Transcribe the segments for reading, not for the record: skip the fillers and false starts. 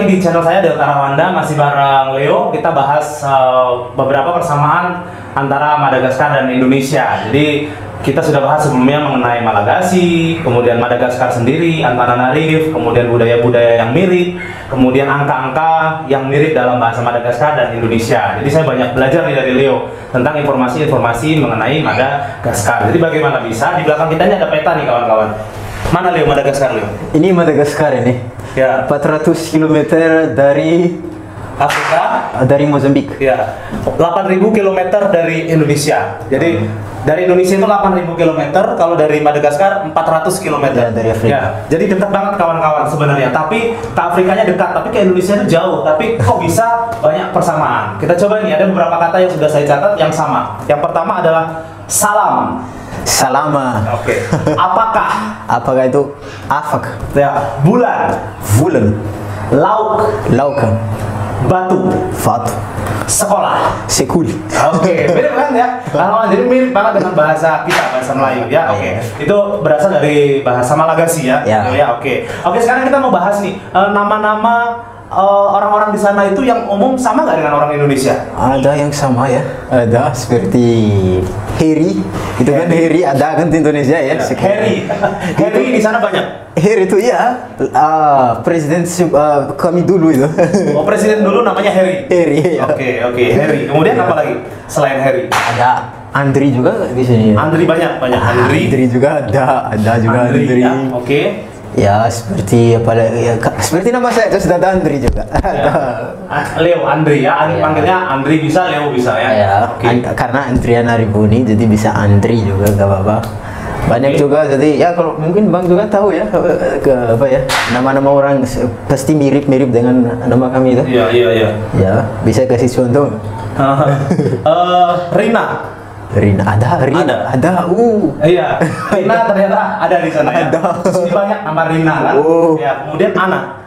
lagi di channel saya Delta Rawanda, masih bareng Leo. Kita bahas beberapa persamaan antara Madagaskar dan Indonesia. Jadi kita sudah bahas sebelumnya mengenai Malagasy, kemudian Madagaskar sendiri, Antananarivo, kemudian budaya-budaya yang mirip, kemudian angka-angka yang mirip dalam bahasa Madagaskar dan Indonesia. Jadi saya banyak belajar nih dari Leo tentang informasi-informasi mengenai Madagaskar. Jadi bagaimana bisa, di belakang kita ini ada peta nih kawan-kawan. Mana Leo Madagaskar Leo? Ini Madagaskar ini. Ya. 400 km dari Afrika, dari Mozambik. ya, 8.000 km dari Indonesia. Jadi dari Indonesia itu 8.000 km, kalau dari Madagaskar 400 km. Ya, dari Afrika. Ya, jadi dekat banget kawan-kawan sebenarnya. Tapi ke Afrikanya dekat, tapi ke Indonesia itu jauh. Tapi kok bisa banyak persamaan? Kita coba nih, ada beberapa kata yang sudah saya catat yang sama. Yang pertama adalah salam. Salama. Oke. Apakah? Apakah itu afak? Ya. Bulan. Bulan. Lauk. Lauka. Batu. Fatu. Sekolah. Sekul. Oke, mirip kan ya? Jadi mirip banget dengan bahasa kita, bahasa Melayu ya. Oke. Itu berasal dari bahasa Malagasy ya. Ya. Ya, oke. Oke, sekarang kita mau bahas nih nama-nama orang-orang di sana itu yang umum sama nggak dengan orang Indonesia? Ada yang sama ya. Ada seperti Heri. Itu kan Heri ada kan di Indonesia ya. Heri. Heri di sana banyak. Heri itu ya presiden kami dulu itu. Oh, presiden dulu namanya Heri. Heri. Ya. Oke, Heri. Kemudian apa lagi selain Heri? Ada Andri juga di sini. Andri banyak Andri. Andri juga ada juga Andri. Ya. Oke. Ya seperti apa ya, seperti nama saya itu sudah ada Andri juga. Ya. Leo Andri ya, Ya. Panggilnya Andri bisa, Leo bisa ya. Ya, Oke. karena Antrianarivo ini jadi bisa Andri juga gak apa-apa. Banyak juga jadi ya kalau mungkin Bang juga tahu ya ke apa ya nama-nama orang pasti mirip-mirip dengan nama kami itu. Iya. Ya bisa kasih contoh. Rina. Rina ada. Iya, Rina ternyata ada di sana ya. Ada. Di banyak nama Rina kan. Oh. Ya, kemudian Ana.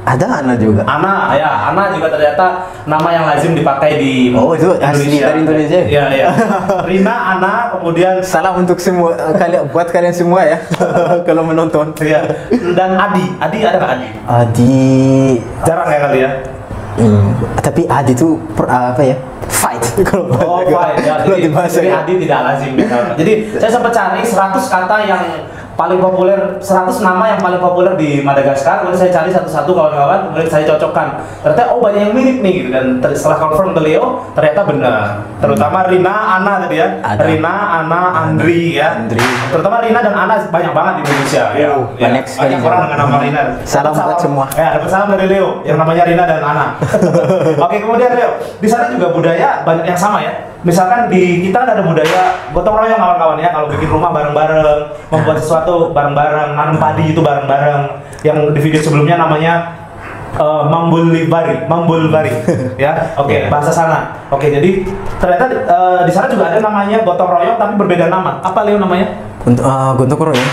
Ada Ana juga. Ana juga ternyata nama yang lazim dipakai di Oh, itu asli dari Indonesia. Iya. Rina, Ana, kemudian Salam untuk semua buat kalian semua ya kalau menonton. iya. Dan Adi ada nggak Adi? Adi Jarang ya kali ya. tapi Adi itu apa ya? Fight. Oh, fight ya. Kalau di bahasa Jadi ya. Adi tidak lazim. Jadi saya sempat cari 100 kata yang paling populer, 100 nama yang paling populer di Madagaskar. Kemudian saya cari satu-satu kawan-kawan, kemudian saya cocokkan. Ternyata banyak yang mirip nih gitu. Dan setelah confirm ke Leo, ternyata benar. Terutama Rina, Ana tadi ya. Ada. Rina, Ana, Andri ya. Andri. Terutama Rina dan Ana banyak banget di Indonesia ya. Banyak sekali Banyak orang dengan nama Rina. Salam buat semua. Ya, dapat salam dari Leo yang namanya Rina dan Ana. Oke, kemudian Leo, di sana juga budaya banyak yang sama ya. Misalkan di kita ada budaya gotong royong kawan-kawan ya, kalau bikin rumah bareng-bareng, membuat sesuatu bareng-bareng, nanam padi itu bareng-bareng. Yang di video sebelumnya namanya Mambulbari ya. Oke, bahasa sana. Oke, jadi ternyata di sana juga ada namanya gotong royong tapi berbeda nama. Apa Leo namanya? Untuk gotong royong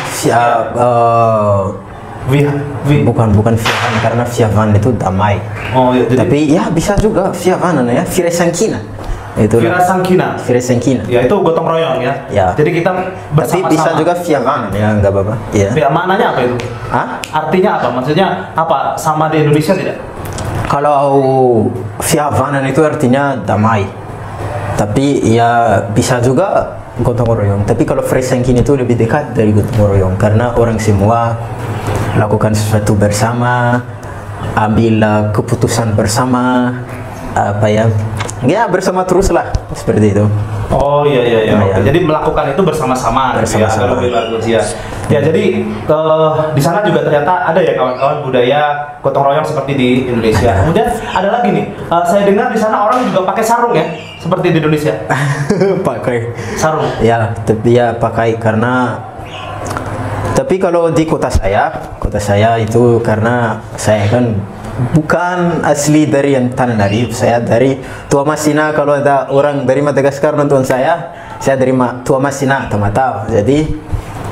bukan Viavan karena Viavan itu damai. Oh, ya, jadi Tapi ya bisa juga Viavan ya, Viresankina. Itu Viresankina. Ya, itu gotong royong ya. Ya. Jadi kita Tapi bersama-sama. bisa juga Viavan ya, enggak apa-apa. Ya. Ya, maknanya apa itu? Hah? Artinya apa? Maksudnya apa? Sama di Indonesia tidak? Kalau Viavanan itu artinya damai. Tapi ya bisa juga gotong royong. Tapi kalau Viresankina itu lebih dekat dari gotong royong karena orang semua lakukan sesuatu bersama, ambil keputusan bersama, apa ya? Ya bersama terus lah seperti itu. Oh iya. Nah, Oke. ya. Jadi melakukan itu bersama-sama. Bersama-sama. Lebih bagus ya. Ya jadi di sana juga ternyata ada ya kawan-kawan budaya gotong royong seperti di Indonesia. Kemudian ada lagi nih. Saya dengar di sana orang juga pakai sarung ya, seperti di Indonesia. Pakai Sarung. ya, tapi ya pakai karena tapi kalau di kota saya itu karena saya kan bukan asli dari Antananarivo, saya dari Tuamasina. Kalau ada orang dari Madagaskar nonton saya dari Tuamasina, Tamatau. Jadi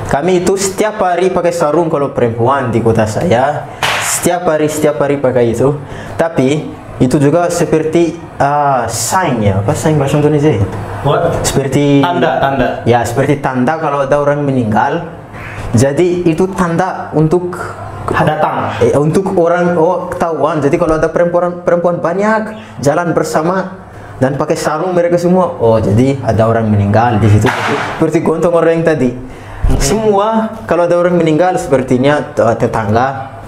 kami itu setiap hari pakai sarung kalau perempuan di kota saya. Setiap hari pakai itu. Tapi itu juga seperti sign ya, apa sign bahasa Indonesia? What? Seperti Tanda. ya, seperti tanda kalau ada orang meninggal. Jadi itu tanda untuk datang. Untuk orang ketahuan. Jadi kalau ada perempuan banyak jalan bersama dan pakai sarung mereka semua, jadi ada orang meninggal di situ. Seperti gontong orang yang tadi. Semua kalau ada orang meninggal sepertinya tetangga,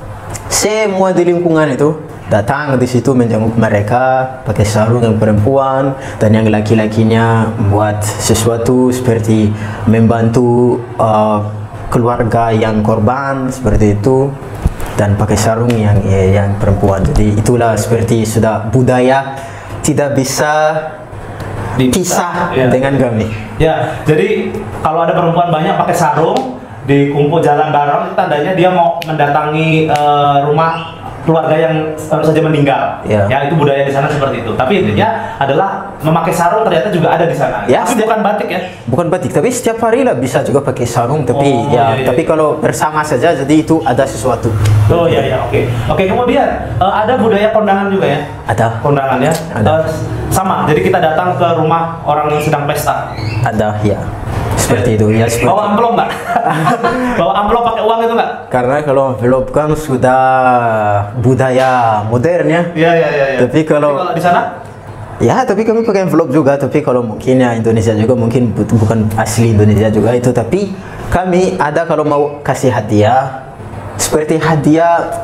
semua di lingkungan itu datang di situ menjenguk mereka pakai sarung yang perempuan, dan yang laki-lakinya buat sesuatu seperti membantu keluarga yang korban seperti itu, dan pakai sarung yang perempuan. Jadi itulah seperti sudah budaya, tidak bisa dipisah dengan kami. Ya, jadi kalau ada perempuan banyak pakai sarung dikumpul jalan bareng, itu tandanya dia mau mendatangi rumah keluarga yang baru saja meninggal. Ya, itu budaya di sana seperti itu. Tapi intinya adalah memakai sarung ternyata juga ada di sana. Ya, tapi bukan batik ya? Bukan batik, tapi setiap hari lah bisa juga pakai sarung. Tapi tapi kalau bersama saja, jadi itu ada sesuatu. Oh iya, oke. Kemudian ada budaya kondangan juga ya? Ada. Kondangan ya? Ada. Sama. Jadi kita datang ke rumah orang yang sedang pesta. Ada, ya. Seperti itu ya. Seperti bawa amplop nggak? Bawa amplop pakai uang itu nggak? Karena kalau amplop kan sudah budaya modern ya. Iya. Tapi kalau di sana? Ya, tapi kami pakai envelope juga. Tapi kalau mungkin ya Indonesia juga, mungkin bukan asli Indonesia juga itu. Tapi kami ada kalau mau kasih hadiah, seperti hadiah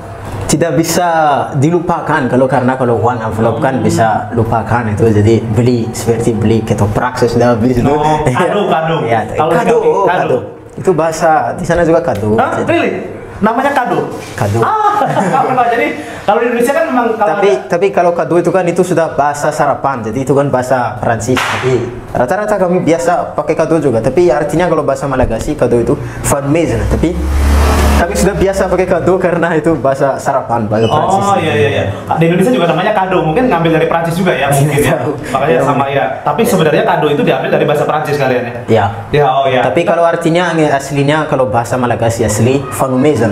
tidak bisa dilupakan karena kalau uang envelope kan bisa lupakan itu. Jadi seperti beli ketoprak sudah habis itu. Kado. Ya, kado. Itu bahasa di sana juga kado. Really? Namanya kado. Jadi kalau di Indonesia kan memang tapi kalau kado itu kan itu sudah bahasa sarapan. Jadi itu kan bahasa Prancis. Tapi rata-rata kami biasa pakai kado juga. Tapi artinya kalau bahasa Malagasy kado itu fin de mesa. Tapi kami sudah biasa pakai kado karena itu bahasa sarapan, bahasa Prancis. Iya. Di Indonesia juga namanya kado. Mungkin ngambil dari Prancis juga ya mungkin ya. Makanya sama ya. Tapi sebenarnya kado itu diambil dari bahasa Prancis kalian ya. Ya. Ya. Tapi kalau artinya aslinya kalau bahasa Malagasy asli fin de mesa.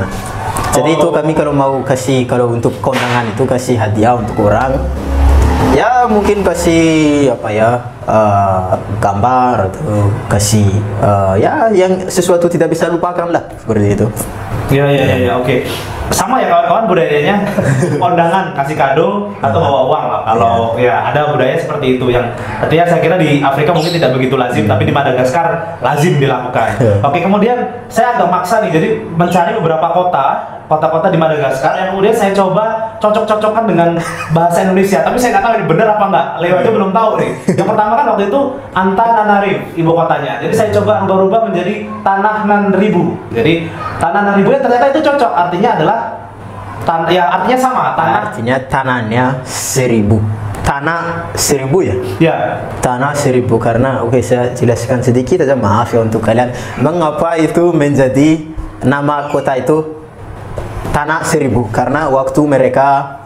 Jadi itu kami kalau mau kasih, kalau untuk kondangan itu kasih hadiah untuk orang, ya mungkin kasih gambar atau kasih yang sesuatu tidak bisa lupakan lah seperti itu. Ya, oke. Sama ya kawan-kawan budayanya kondangan kasih kado atau bawa uang lah. Kalau ya ada budaya seperti itu yang artinya saya kira di Afrika mungkin tidak begitu lazim, tapi di Madagaskar lazim dilakukan. Oke, kemudian saya agak maksa nih, jadi mencari beberapa kota-kota di Madagaskar yang kemudian saya coba cocok-cocokkan dengan bahasa Indonesia. Tapi saya nggak tahu ini benar apa nggak. Leo aja belum tahu nih. Yang pertama kan waktu itu Antananarivo ibu kotanya. Jadi saya coba rubah-rubah menjadi Tananarivo. Jadi Tananarivo ternyata itu cocok. Artinya adalah artinya sama. Artinya tanahnya 1000. Tanah 1000 ya? Ya. Tanah 1000 karena saya jelaskan sedikit aja, maaf ya untuk kalian. Mengapa itu menjadi nama kota itu Tanah 1000? Karena waktu mereka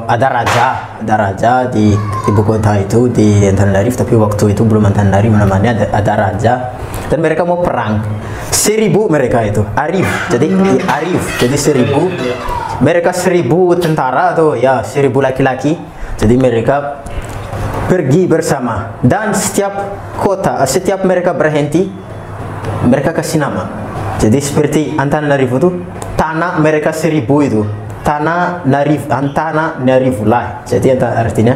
ada raja di ibu kota itu di Antananarivo, tapi waktu itu belum Antananarivo namanya, ada raja dan mereka mau perang. 1000 mereka itu Arif, jadi 1000 mereka 1000 tentara atau 1000 laki-laki. Jadi mereka pergi bersama dan setiap mereka berhenti mereka kasih nama. Jadi seperti Antananarivo itu tanah mereka 1000 itu Antananarivo lah. Jadi artinya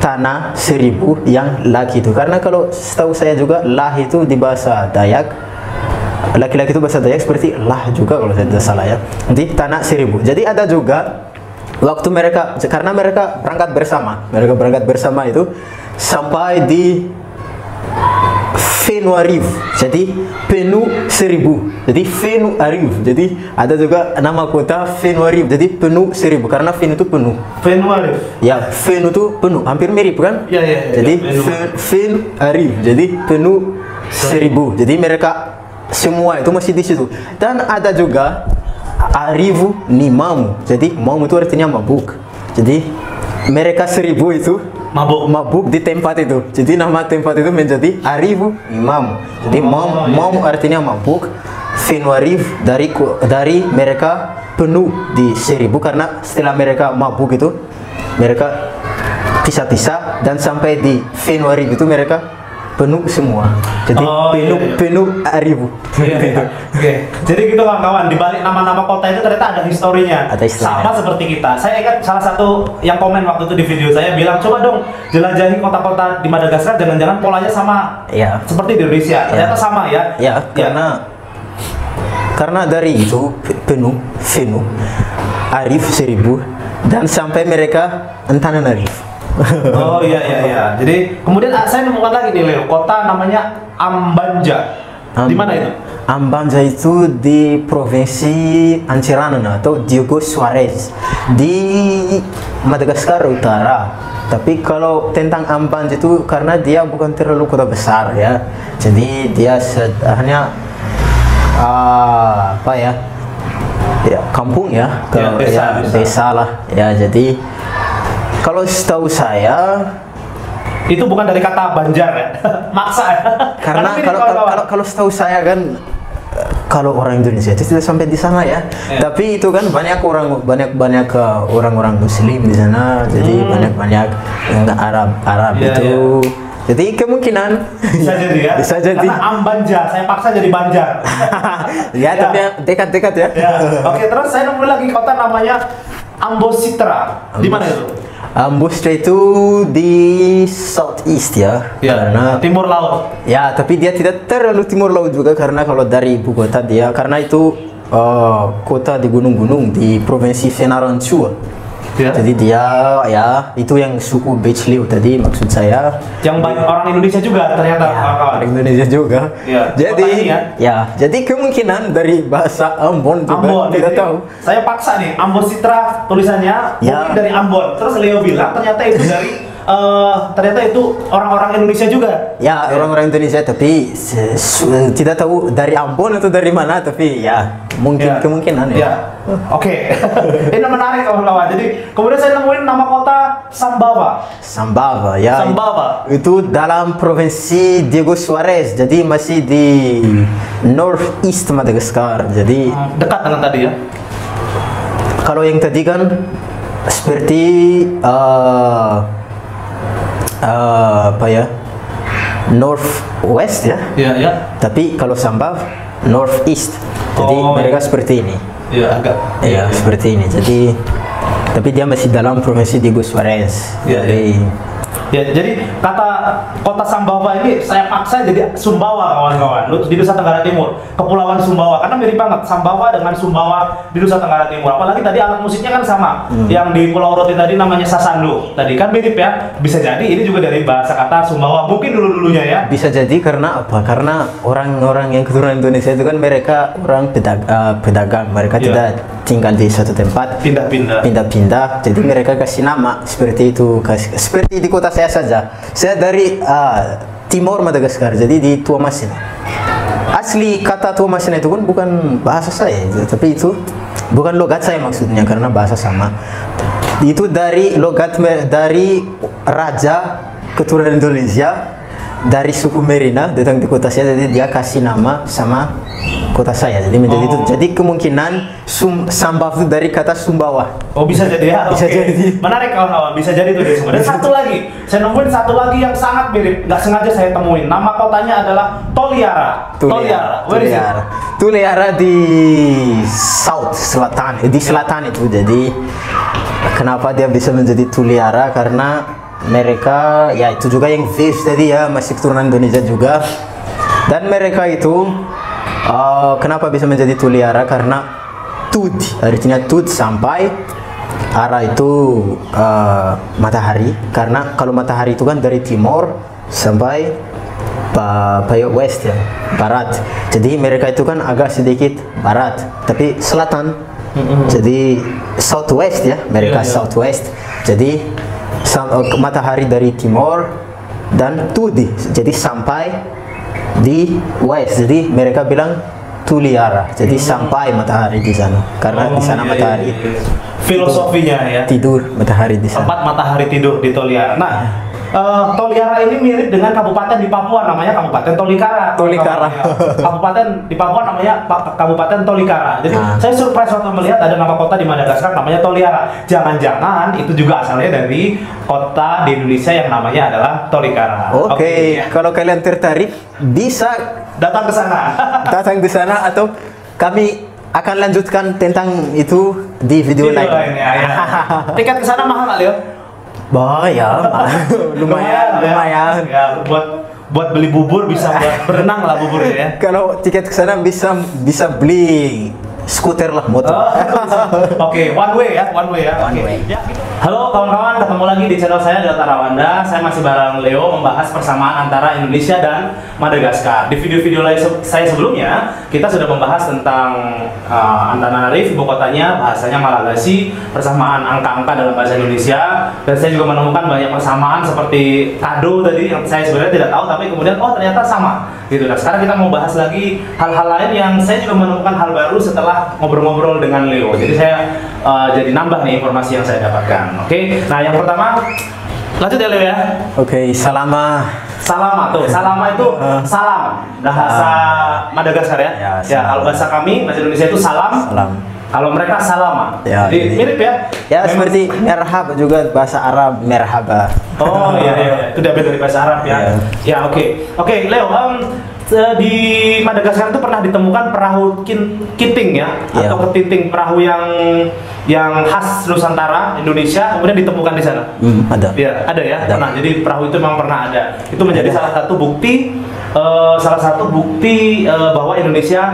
tanah 1000 yang laki itu. Karena kalau setahu saya juga lah itu di bahasa Dayak, laki-laki itu bahasa Dayak seperti lah juga kalau saya tidak salah ya. Di tanah 1000. Jadi ada juga waktu karena mereka berangkat bersama itu sampai di Fenuarivo, jadi penuh 1000, jadi Fenuarivo. Jadi ada juga nama kota Fenuarivo, jadi penuh 1000 karena Fenu itu penuh. Fenuarivo. Ya, Fenu itu penuh, hampir mirip kan? Ya. Jadi Fenuarivo, jadi penuh 1000. Jadi mereka semua itu masih di situ. Dan ada juga Arivo ni Mamu. Jadi Mamu itu artinya mabuk. Jadi mereka 1000 itu mabuk di tempat itu. Jadi nama tempat itu menjadi Arivo ni Mamu. Jadi Mamu artinya mabuk. Fenuarivo dari mereka penuh di 1000 karena setelah mereka mabuk itu mereka pisah-pisah dan sampai di Fenuarivo itu mereka penuh semua. Jadi penuh Aribu. Oke. Jadi gitu kawan-kawan, di balik nama-nama kota itu ternyata ada historinya. Ada historinya. Sama seperti kita. Saya ingat salah satu yang komen waktu itu di video saya bilang, coba dong jelajahi kota-kota di Madagaskar, jangan-jangan polanya sama seperti di Indonesia. Ternyata sama ya. Ya, karena dari itu penuh, Arif 1000 dan sampai mereka Antananarivo. Oh iya. Jadi kemudian saya nemukan lagi nih Leo, kota namanya Ambanja. Di mana itu? Ambanja itu di provinsi Antsiranana atau Diogo Suarez di Madagaskar Utara. Tapi kalau tentang Ambanja itu karena dia bukan terlalu kota besar ya. Jadi dia hanya kampung ya, kalau desa lah ya. Jadi kalau setahu saya itu bukan dari kata Banjar ya, maksa ya. Karena kalau setahu saya kan kalau orang Indonesia itu tidak sampai di sana ya. Tapi itu kan banyak orang-orang Muslim di sana, jadi banyak Arab itu. Jadi kemungkinan bisa jadi ya. Bisa jadi. Karena Ambanja, saya paksa jadi Banjar. Ya, tapi dekat-dekat ya. Oke, terus saya nemu lagi kota namanya Ambositra. Di mana itu? Ambositra itu di southeast ya, karena timur laut. Ya, tapi dia tidak terlalu timur laut juga karena kalau dari ibu kota dia, karena itu kota di gunung-gunung di provinsi Senarantua. Jadi dia itu yang suku Bechliu tadi maksud saya. Yang banyak orang Indonesia juga ternyata. Orang Indonesia juga. Jadi jadi kemungkinan dari bahasa Ambon juga tidak tahu. Saya paksa nih, Ambositra tulisannya mungkin dari Ambon. Terus Leo bilang ternyata itu dari ternyata itu orang-orang Indonesia juga. Ya, orang-orang Indonesia, tapi tidak tahu dari Ambon atau dari mana, tapi ya mungkin kemungkinan ya. Oke. Ini menarik kawan-kawan. Jadi kemudian saya nemuin nama kota Sambava. Sambava ya. Sambava. Itu dalam provinsi Diego Suarez. Jadi masih di northeast Madagaskar. Jadi dekat dengan tadi ya. Kalau yang tadi kan seperti northwest ya. Iya. Tapi kalau Sambava northeast. Jadi mereka seperti ini. Iya, agak. Iya, seperti ini. Jadi tapi dia masih dalam provinsi Diego Suarez. Jadi kata kota Sambava ini saya paksa jadi Sumbawa kawan-kawan, di Nusa Tenggara Timur, Kepulauan Sumbawa, karena mirip banget Sambava dengan Sumbawa di Nusa Tenggara Timur. Apalagi tadi alat musiknya kan sama, yang di Pulau Roti tadi namanya Sasando, tadi kan mirip ya. Bisa jadi ini juga dari bahasa kata Sumbawa mungkin dulu-dulunya ya. Bisa jadi karena apa? Karena orang-orang yang keturunan Indonesia itu kan mereka orang pedagang, mereka tidak tinggal di satu tempat, pindah-pindah. Jadi mereka kasih nama seperti itu, seperti di kota saya saja. Saya dari Timor Madagaskar, jadi di Tuamasina. Asli kata Tuamasina itu pun bukan bahasa saya, tapi itu bukan logat saya maksudnya, karena bahasa sama. Itu dari logat dari raja keturunan Indonesia dari suku Merina datang di kota saya, jadi dia kasih nama sama kota saya, jadi menjadi itu. Jadi kemungkinan Sambava itu dari kata Sumbawa. Bisa jadi ya. Bisa jadi. Menarik kawan-kawan, bisa jadi itu semua. Dan satu lagi, saya nemuin satu lagi yang sangat mirip, nggak sengaja saya temuin. Nama kotanya adalah Toliara. Where is it? Toliara di selatan itu. Jadi kenapa dia bisa menjadi Toliara? Karena mereka ya itu juga yang fish tadi ya, masih keturunan Indonesia juga. Dan mereka itu kenapa bisa menjadi Toliara? Karena Tud, artinya Tud sampai arah itu matahari. Karena kalau matahari itu kan dari timur sampai west ya, barat. Jadi mereka itu kan agak sedikit barat, tapi selatan. Jadi southwest ya, mereka southwest. Jadi matahari dari timur dan Tudi, jadi sampai di west. Jadi mereka bilang Toliara, jadi sampai matahari di sana, karena di sana matahari. Filosofinya ya. Tidur matahari di sana. Tempat matahari tidur di Toliara. Nah, Toliara ini mirip dengan kabupaten di Papua, namanya Kabupaten Tolikara. Tolikara. Kabupaten di Papua namanya Kabupaten Tolikara. Jadi saya surprise waktu melihat ada nama kota di Madagaskar namanya Toliara. Jangan-jangan itu juga asalnya dari kota di Indonesia yang namanya adalah Tolikara. Oke, kalau kalian tertarik bisa datang ke sana. datang ke sana atau kami akan lanjutkan tentang itu di video lain. Ya. Tiket ke sana mahal nggak, Leo? Bayar, lumayan. Ya, buat beli bubur bisa buat berenang lah bubur ya. Kalau tiket ke sana bisa beli skuter lah, motor. Oke, one way ya. Oke. Ya, gitu. Halo kawan-kawan, ketemu lagi di channel saya Delta Rawanda. Saya masih bareng Leo membahas persamaan antara Indonesia dan Madagaskar. Di video-video lain saya sebelumnya, kita sudah membahas tentang Antananarivo, ibu kotanya, bahasanya Malagasy, persamaan angka-angka dalam bahasa Indonesia, dan saya juga menemukan banyak persamaan seperti kado tadi yang saya sebenarnya tidak tahu, tapi kemudian ternyata sama. Gitu. Nah, sekarang kita mau bahas lagi hal-hal lain yang saya juga menemukan hal baru setelah ngobrol-ngobrol dengan Leo. Jadi saya jadi nambah nih informasi yang saya dapatkan. Oke, nah yang pertama lanjut ya Leo ya. Oke, salama itu salam bahasa Madagaskar ya. Ya, kalau bahasa kami bahasa Indonesia itu salam. Kalau mereka salama. Ya, jadi mirip ya. Ya, seperti merhaba juga bahasa Arab merhaba. Oh iya. Itu diambil dari bahasa Arab ya. Ya, oke, Leo, di Madagaskar itu pernah ditemukan perahu kiting ya, atau ketinting, perahu yang khas Nusantara Indonesia, kemudian ditemukan di sana. Ada. Ya, ada ya. Nah, jadi perahu itu memang pernah ada. Itu menjadi salah satu bukti bahwa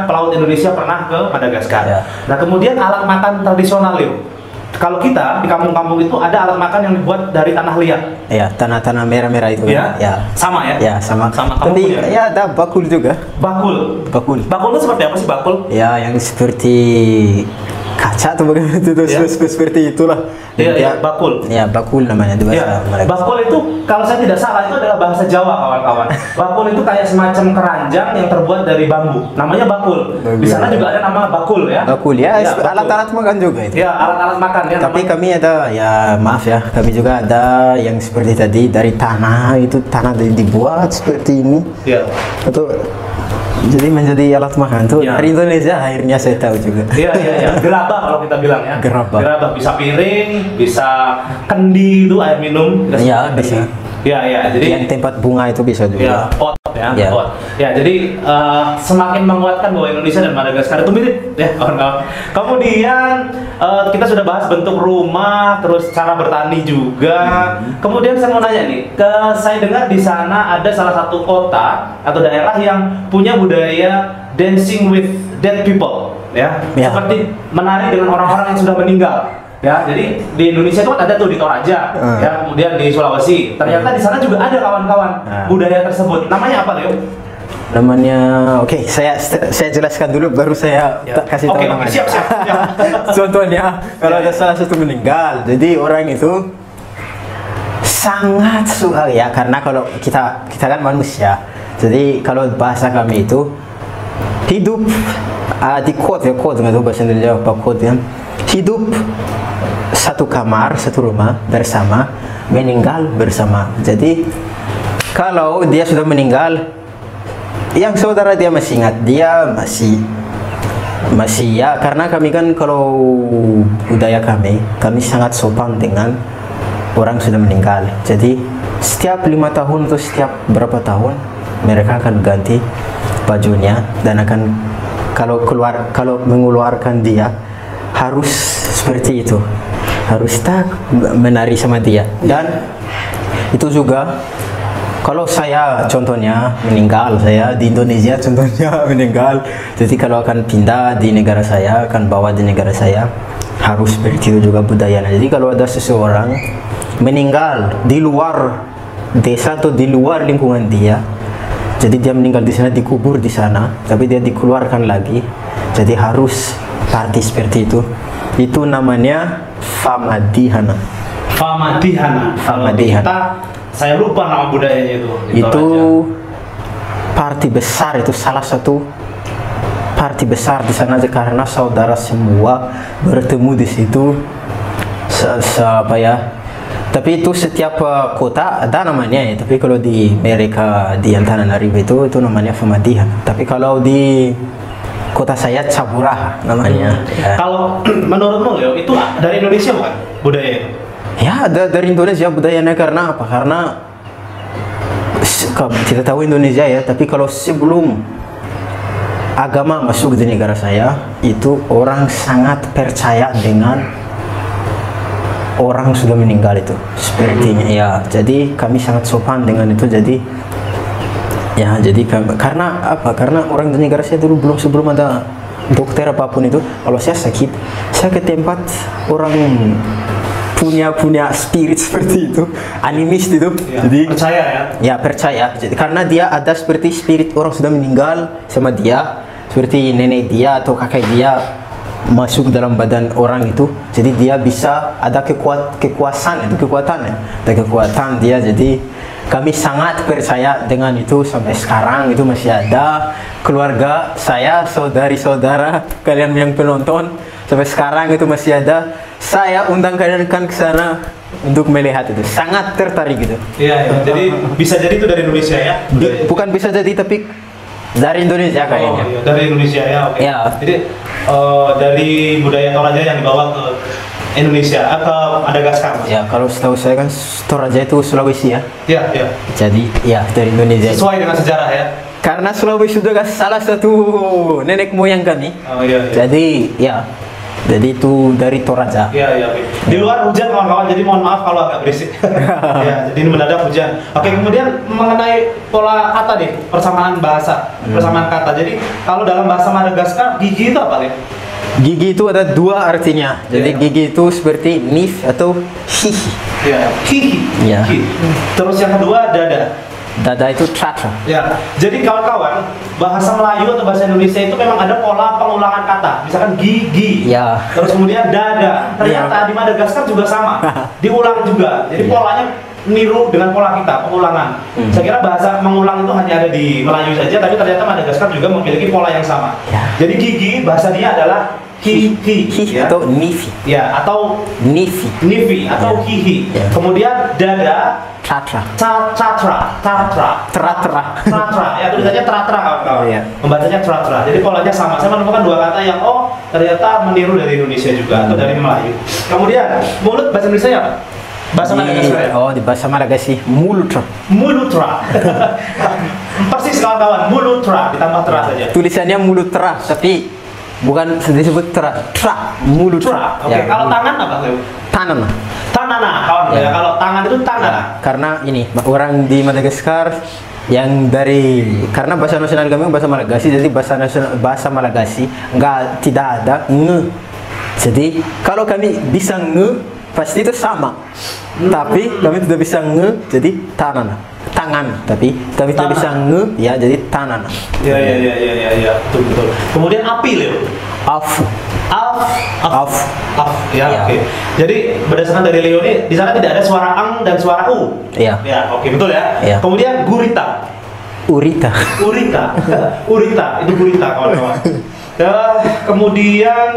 pelaut Indonesia pernah ke Madagaskar. Ya. Nah, kemudian alat makan tradisional, Leo. Kalau kita di kampung-kampung itu ada alat makan yang dibuat dari tanah liat. Ya, tanah-tanah merah-merah itu. Ya. Sama ya? Ya, sama. Tapi ya ada bakul juga. Bakul itu seperti apa sih bakul? Ya, yang seperti kaca tuh bagaimana itu seperti itulah. Iya, bakul. Ya, bakul namanya di bahasa Madagaskar. Bakul itu kalau saya tidak salah itu adalah bahasa Jawa, kawan-kawan. Bakul itu kayak semacam keranjang yang terbuat dari bambu. Namanya bakul. Di sana juga ada nama bakul ya. Bakul ya, alat-alat makan juga itu. Ya, alat-alat makan ya. Tapi kami ada, ya maaf ya, kami juga ada yang seperti tadi dari tanah, itu tanah dibuat seperti ini. Iya. Atau jadi menjadi alat makan tuh dari Indonesia, akhirnya saya tahu juga. Iya. Gerabah kalau kita bilang ya. Gerabah bisa piring, bisa kendi itu air minum. Iya, bisa. Iya. Jadi yang tempat bunga itu bisa juga. Pot ya. Pot. Ya, jadi semakin menguatkan bahwa Indonesia dan Madagaskar itu mirip ya, kawan-kawan. Kemudian kita sudah bahas bentuk rumah, terus cara bertani juga. Kemudian saya mau nanya nih, saya dengar di sana ada salah satu kota atau daerah yang punya budaya dancing with dead people ya. Seperti menari dengan orang-orang yang sudah meninggal. Ya, jadi di Indonesia itu kan ada tuh di Toraja, ya, kemudian di Sulawesi. Ternyata di sana juga ada kawan-kawan budaya tersebut. Namanya apa, Leo? Namanya, oke, saya jelaskan dulu, baru saya kasih tahu namanya. Siap. Contohnya, kalau ada salah satu meninggal, jadi orang itu sangat suka ya, karena kalau kita kan manusia. Jadi kalau bahasa kami itu hidup di quote nggak tahu bahasa Indonesia apa quote ya. Hidup satu kamar, satu rumah bersama, meninggal bersama. Jadi kalau dia sudah meninggal, yang saudara dia masih ingat, dia masih ya, karena kami kan kalau budaya kami sangat sopan dengan orang sudah meninggal. Jadi setiap 5 tahun atau setiap berapa tahun mereka akan ganti bajunya dan akan kalau mengeluarkan dia harus seperti itu, harus menari sama dia. Dan itu juga kalau saya contohnya meninggal, saya di Indonesia contohnya meninggal, jadi kalau akan pindah di negara saya, akan bawa di negara saya, harus seperti itu juga budayanya. Jadi kalau ada seseorang meninggal di luar desa atau di luar lingkungan dia, jadi dia meninggal di sana, dikubur di sana, tapi dia dikeluarkan lagi, jadi harus party seperti itu. Itu namanya famadihana. Saya lupa nama budayanya itu. Itu party besar, itu salah satu party besar di sana karena saudara semua bertemu di situ. Tapi itu setiap kota ada namanya ya. Tapi kalau di mereka di Antananarivo itu namanya Famadiha. Tapi kalau di kota saya Caburaha namanya. Ya. Kalau menurutmu Leo itu dari Indonesia bukan budaya itu? Ya, dari Indonesia budayanya. Karena apa? Karena kita tahu Indonesia ya, tapi kalau sebelum agama masuk di negara saya, itu orang sangat percaya dengan orang sudah meninggal itu sepertinya ya. Jadi kami sangat sopan dengan itu. Jadi ya, jadi karena apa? Karena orang di negara saya dulu sebelum ada dokter apapun itu, kalau saya sakit, saya ke tempat orang punya spirit seperti itu, animis itu. Ya, jadi percaya ya? Ya percaya. Jadi karena dia ada seperti spirit orang sudah meninggal sama dia, seperti nenek dia atau kakek dia masuk dalam badan orang itu. Jadi dia bisa ada kekuatan dia. Jadi kami sangat percaya dengan itu sampai sekarang. Itu masih ada keluarga saya, saudari-saudara kalian yang penonton, sampai sekarang itu masih ada. Saya undang kalian kan ke sana untuk melihat itu, sangat tertarik gitu. Iya, ya. Jadi bisa jadi itu dari Indonesia ya? Bukan bisa jadi, tapi dari Indonesia kayaknya. Oh, iya. Dari Indonesia ya, oke. Ya. Jadi dari budaya Toraja yang dibawa ke Indonesia, ke Madagaskar. Ya, kalau setahu saya kan Toraja itu Sulawesi ya. Iya, iya. Jadi ya dari Indonesia. Sesuai dengan sejarah ya. Karena Sulawesi juga salah satu nenek moyang kami. Oh iya. Iya. Jadi itu dari Toraja. Iya, iya. Oke. Di luar hujan kawan-kawan, jadi mohon maaf kalau agak berisik. Ya, jadi ini mendadak hujan. Oke, kemudian mengenai pola kata nih, persamaan bahasa, persamaan kata. Jadi kalau dalam bahasa Madagaskar, gigi itu apa nih? Gigi itu ada dua artinya. Jadi gigi itu seperti nif atau hihi. Ya, hihi. Ya. Hihi. Terus yang kedua dada. Dada itu tratra. Ya, jadi kawan-kawan, bahasa Melayu atau bahasa Indonesia itu memang ada pola pengulangan kata. Misalkan gigi, Ya. terus kemudian dada. Ternyata di Madagaskar juga sama, diulang juga. Jadi polanya niru dengan pola kita, pengulangan. Saya kira bahasa mengulang itu hanya ada di Melayu saja, tapi ternyata Madagaskar juga memiliki pola yang sama. Ya. Jadi gigi bahasa dia adalah hihi, Hihi ya. atau nifi. Ya, atau Nifi. nifi atau Ya. hihi. Ya. Kemudian dada, Tratra. tratra, ya tulisannya tratra kawan-kawan. Iya. Membacanya tratra. Jadi polanya sama. Saya menemukan dua kata yang ternyata meniru dari Indonesia juga atau dari Melayu. Kemudian mulut bahasa Indonesia apa? Bahasa Madagaskar ya? Oh, di bahasa Madagaskar mulutra. Mulutra. Persis kawan-kawan, mulutra ditambah tra saja. Tulisannya mulutra, tapi bukan disebut tra, mulutra. Oke, kalau tangan apa tuh? Tanana. Tanana, kawan. Ya, kalau tangan itu tangan. Karena ini orang di Madagaskar yang karena bahasa nasional kami bahasa Malagasy, jadi bahasa Malagasy tidak ada nge. Jadi kalau kami bisa nge pasti itu sama. Tapi kami tidak bisa nge, jadi tangan. Tapi kami tidak bisa nge, ya jadi tanana. Ya, betul. Kemudian api, Leo. Afu. Ya, Ya. oke. Jadi berdasarkan dari Leo ini, di sana tidak ada suara ang dan suara u. Iya. Ya, oke, betul ya. Iya. Kemudian gurita. Urita. Urita itu gurita kawan-kawan. Kemudian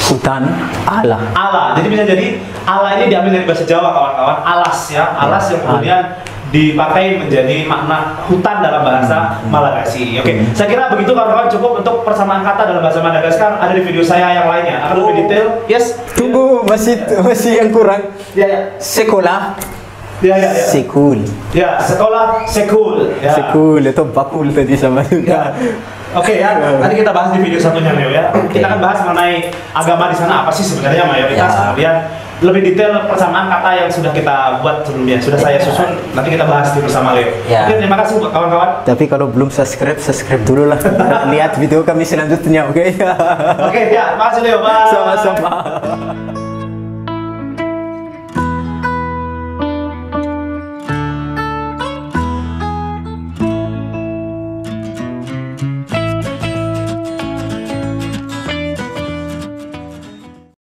hutan. Ala. Jadi bisa jadi ala ini diambil dari bahasa Jawa kawan-kawan. Alas ya, alas yang kemudian dipakai menjadi makna hutan dalam bahasa Malagasy. Oke, saya kira begitu kawan-kawan, cukup untuk persamaan kata dalam bahasa Madagaskar. Ada di video saya yang lainnya akan lebih detail. Yes. Tunggu, masih yang kurang. Ya. Sekolah. Ya. Sekul. Ya, sekolah sekul. Ya. Sekul itu bakul tadi sama juga. Oke ya, nanti kita bahas di video satunya Leo ya. Kita akan bahas mengenai agama di sana apa sih sebenarnya mayoritas. Kemudian lebih detail persamaan kata yang sudah kita buat sebelumnya, sudah saya susun. Nanti kita bahas di bersama Leo. Oke, terima kasih buat kawan-kawan. Tapi kalau belum subscribe dulu lah. Lihat video kami selanjutnya, oke? Oke, ya, makasih Leo. Bye. Sama-sama.